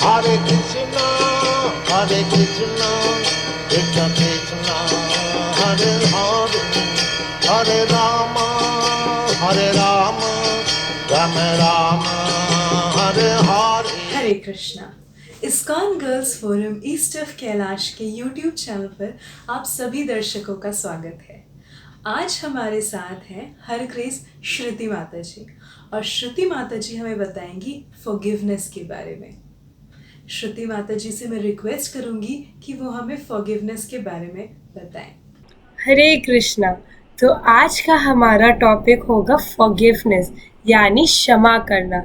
Hare Krishna, Krishna Krishna, Hare Hare, Hare Rama, Rama Rama, Hare Hare. Hare Krishna. ISKCON girls forum east of Kailash के YouTube channel पर आप सभी दर्शकों का स्वागत है। आज हमारे साथ हैं हरग्रेस श्रुति माता जी, और श्रुति माता जी हमें बताएंगी फॉरगिवनेस के बारे में। श्रुति माता जी से मैं रिक्वेस्ट करूंगी कि वो हमें फॉरगिवनेस के बारे में बताएं। हरे कृष्णा। तो आज का हमारा टॉपिक होगा फॉरगिवनेस, यानी क्षमा करना।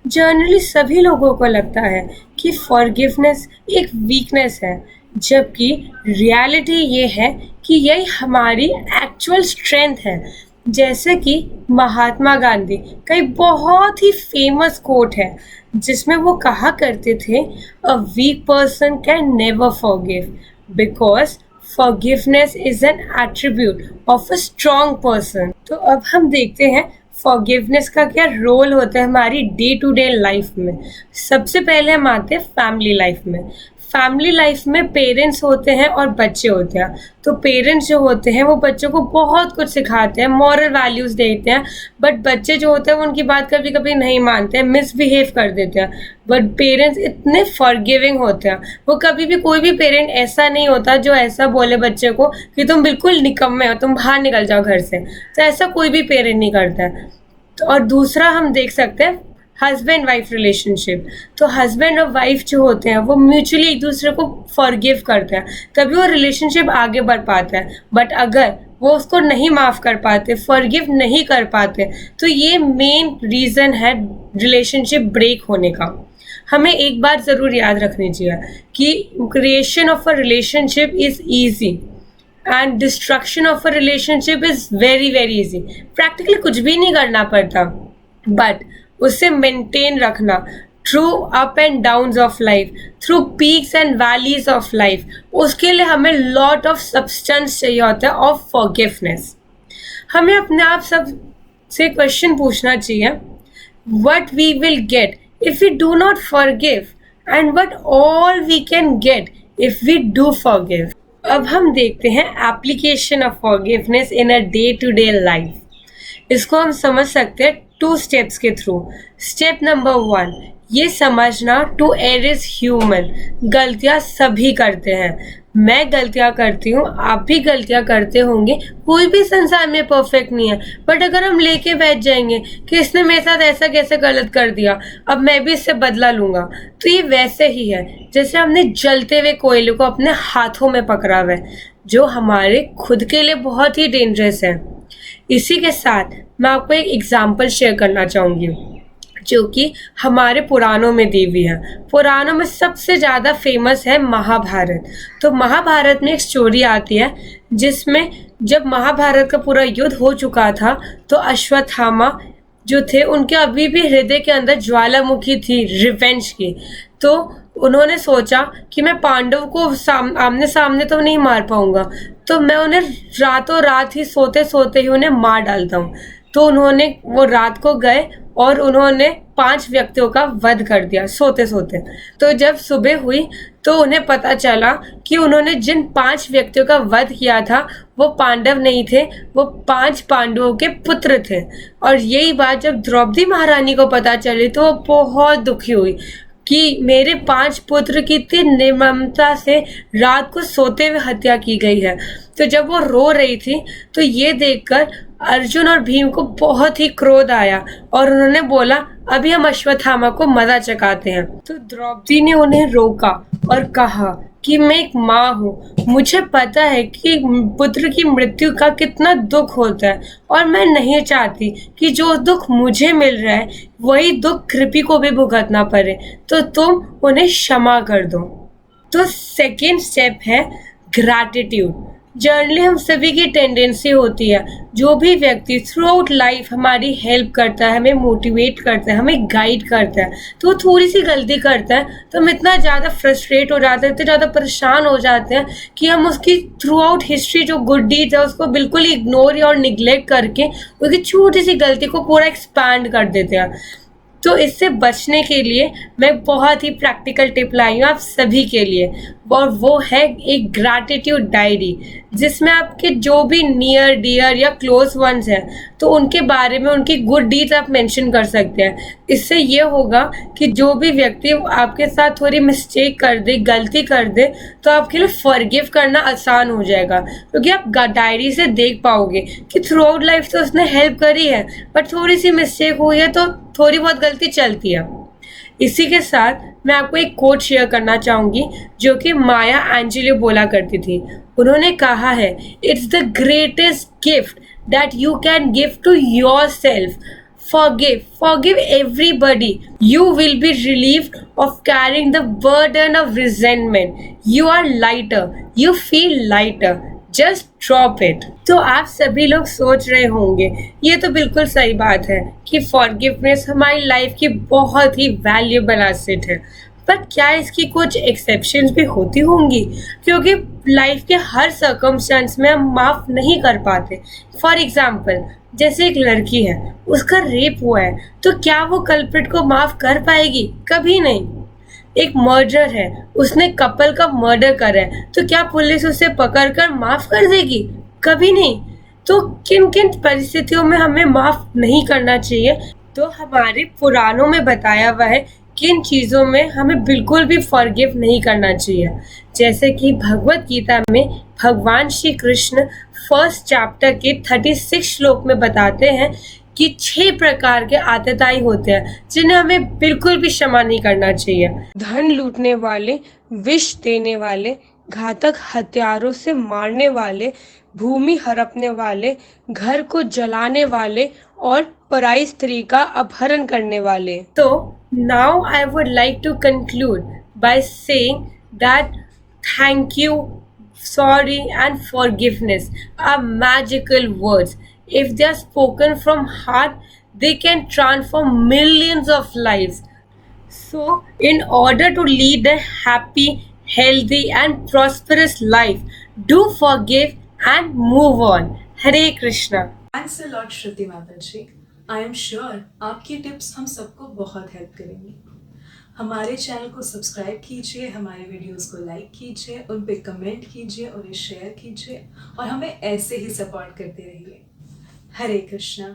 जनरली सभी लोगों को लगता है कि फॉरगिवनेस एक वीकनेस है, जबकि रियलिटी ये है कि यही हमारी एक्चुअल स्ट्रेंथ है। जैसे कि महात्मा गांधी का एक बहुत ही फेमस कोट है, जिसमें वो कहा करते थे, a weak person can never forgive because forgiveness is an attribute of a strong person. तो अब हम देखते हैं फॉरगिवनेस का क्या रोल होता है हमारी डे टू डे लाइफ में। सबसे पहले हम आते हैं फैमिली लाइफ में। फैमिली लाइफ में पेरेंट्स होते हैं और बच्चे होते हैं। तो पेरेंट्स जो होते हैं वो बच्चों को बहुत कुछ सिखाते हैं, मॉरल वैल्यूज़ देते हैं, बट बच्चे जो होते हैं वो उनकी बात कभी कभी नहीं मानते हैं, मिसबिहेव कर देते हैं। बट पेरेंट्स इतने फॉरगिविंग होते हैं, वो कभी भी, कोई भी पेरेंट ऐसा नहीं होता जो ऐसा बोले बच्चे को कि तुम बिल्कुल निकम्मे हो, तुम बाहर निकल जाओ घर से। तो ऐसा कोई भी पेरेंट नहीं करता है। तो और दूसरा हम देख सकते हैं हस्बैंड वाइफ रिलेशनशिप। तो हस्बैंड और वाइफ जो होते हैं वो म्यूचुअली एक दूसरे को फॉरगिव करते हैं, तभी वो रिलेशनशिप आगे बढ़ पाता है। बट अगर वो उसको नहीं माफ़ कर पाते, फॉरगिव नहीं कर पाते, तो ये मेन रीज़न है रिलेशनशिप ब्रेक होने का। हमें एक बात ज़रूर याद रखनी चाहिए कि creation of a relationship is easy and destruction of a relationship is very very easy. Practically कुछ भी नहीं करना पड़ता, बट उसे मेंटेन रखना through up and downs of life, through peaks and valleys of life, उसके लिए हमें लॉट ऑफ सब्सटेंस चाहिए होता है ऑफ फॉरगिवनेस। हमें अपने आप सब से क्वेश्चन पूछना चाहिए, what we will get if we do not forgive and what all we can get if we do forgive. अब हम देखते हैं application of forgiveness in a day to day life. इसको हम समझ सकते हैं 2 स्टेप्स के थ्रू। स्टेप नंबर 1, ये समझना टू एयर इज ह्यूमन। गलतियाँ सभी करते हैं, मैं गलतियाँ करती हूँ, आप भी गलतियाँ करते होंगे, कोई भी संसार में परफेक्ट नहीं है। बट अगर हम लेके बैठ जाएंगे कि इसने मेरे साथ ऐसा कैसे गलत कर दिया, अब मैं भी इससे बदला लूँगा, तो ये वैसे ही है जैसे हमने जलते हुए कोयले को अपने हाथों में पकड़ा हुआ है, जो हमारे खुद के लिए बहुत ही डेंजरस है। इसी के साथ मैं आपको एक एग्जाम्पल शेयर करना चाहूँगी, जो कि हमारे पुराणों में दी हुई है। पुराणों में सबसे ज़्यादा फेमस है महाभारत। तो महाभारत में एक स्टोरी आती है, जिसमें जब महाभारत का पूरा युद्ध हो चुका था, तो अश्वत्थामा जो थे, उनके अभी भी हृदय के अंदर ज्वालामुखी थी रिवेंज की। तो उन्होंने सोचा कि मैं पांडव को आमने सामने तो नहीं मार पाऊंगा, तो मैं उन्हें रातों रात ही सोते सोते ही उन्हें मार डालता हूँ। तो उन्होंने वो रात को गए और उन्होंने 5 व्यक्तियों का वध कर दिया सोते सोते। तो जब सुबह हुई तो उन्हें पता चला कि उन्होंने जिन 5 व्यक्तियों का वध किया था वो पांडव नहीं थे, वो 5 पांडवों के पुत्र थे। और यही बात जब द्रौपदी महारानी को पता चली तो वो बहुत दुखी हुई कि मेरे 5 पुत्र की इतनी निर्ममता से रात को सोते हुए हत्या की गई है। तो जब वो रो रही थी तो ये देखकर अर्जुन और भीम को बहुत ही क्रोध आया और उन्होंने बोला, अभी हम अश्वत्थामा को मजा चखाते हैं। तो द्रौपदी ने उन्हें रोका और कहा कि मैं एक माँ हूँ, मुझे पता है कि पुत्र की मृत्यु का कितना दुख होता है, और मैं नहीं चाहती कि जो दुख मुझे मिल रहा है वही दुख कृपी को भी भुगतना पड़े, तो तुम उन्हें क्षमा कर दो। तो सेकेंड स्टेप है ग्रैटिट्यूड। जनरली हम सभी की टेंडेंसी होती है, जो भी व्यक्ति थ्रू आउट लाइफ हमारी हेल्प करता है, हमें मोटिवेट करता है, हमें गाइड करता है, तो वो थोड़ी सी गलती करता है तो हम इतना ज़्यादा फ्रस्ट्रेट हो जाते हैं, इतने ज़्यादा परेशान हो जाते हैं कि हम उसकी थ्रू आउट हिस्ट्री जो गुड डीड्स है उसको बिल्कुल इग्नोर और निगलेक्ट करके उसकी छोटी सी गलती को पूरा एक्सपैंड कर देते हैं। तो इससे बचने के लिए मैं बहुत ही प्रैक्टिकल टिप लाई हूँ आप सभी के लिए, और वो है एक ग्रैटिट्यूड डायरी, जिसमें आपके जो भी नियर डियर या क्लोज वंस हैं तो उनके बारे में उनकी गुड डीड्स आप मेंशन कर सकते हैं। इससे ये होगा कि जो भी व्यक्ति आपके साथ थोड़ी मिस्टेक कर दे, गलती कर दे, तो आपके लिए फॉरगिव करना आसान हो जाएगा, क्योंकि आप डायरी से देख पाओगे कि थ्रू आउट लाइफ तो उसने हेल्प करी है, बट थोड़ी सी मिस्टेक हुई है तो थोड़ी बहुत गलती चलती है। इसी के साथ मैं आपको एक कोट शेयर करना चाहूंगी जो कि माया एंजेलो बोला करती थी। उन्होंने कहा है, it's the greatest gift that you can give to yourself. Forgive everybody. You will be relieved of carrying the burden of resentment. You are lighter. You feel lighter. Just drop it. तो आप सभी लोग सोच रहे होंगे, ये तो बिल्कुल सही बात है कि फॉरगिवनेस हमारी लाइफ की बहुत ही वैल्यूएबल एसेट है, पर क्या इसकी कुछ एक्सेप्शंस भी होती होंगी? क्योंकि लाइफ के हर सर्कमस्टेंस में हम माफ़ नहीं कर पाते। फॉर एग्जाम्पल, जैसे एक लड़की है, उसका रेप हुआ है, तो क्या वो कल्प्रिट को माफ़ कर पाएगी? कभी नहीं। एक मर्डर है, उसने कपल का मर्डर करा है, तो क्या पुलिस उसे पकड़कर माफ़ कर देगी? कभी नहीं। तो किन किन परिस्थितियों में हमें माफ़ नहीं करना चाहिए? तो हमारे पुराणों में बताया हुआ है किन चीज़ों में हमें बिल्कुल भी फॉरगिव नहीं करना चाहिए। जैसे कि भगवत गीता में भगवान श्री कृष्ण फर्स्ट चैप्टर के 36 श्लोक में बताते हैं कि 6 प्रकार के आतताई होते हैं जिन्हें हमें बिल्कुल भी क्षमा नहीं करना चाहिए। धन लूटने वाले, विष देने वाले, घातक हथियारों से मारने वाले, भूमि हड़पने वाले, घर को जलाने वाले और पराई स्त्री का अपहरण करने वाले। तो now I would like to conclude by saying that thank you, sorry and forgiveness are magical words. If they are spoken from heart, they can transform millions of lives. So, in order to lead a happy, healthy and prosperous life, do forgive and move on. Hare Krishna. Thanks a lot Shruti माता ji. I am sure आपकी tips हम सबको बहुत help करेंगी। हमारे channel को subscribe कीजिए, हमारे वीडियोस को लाइक कीजिए, उन पे कमेंट कीजिए, उन्हें शेयर कीजिए और हमें ऐसे ही सपोर्ट करते रहिए। हरे कृष्णा।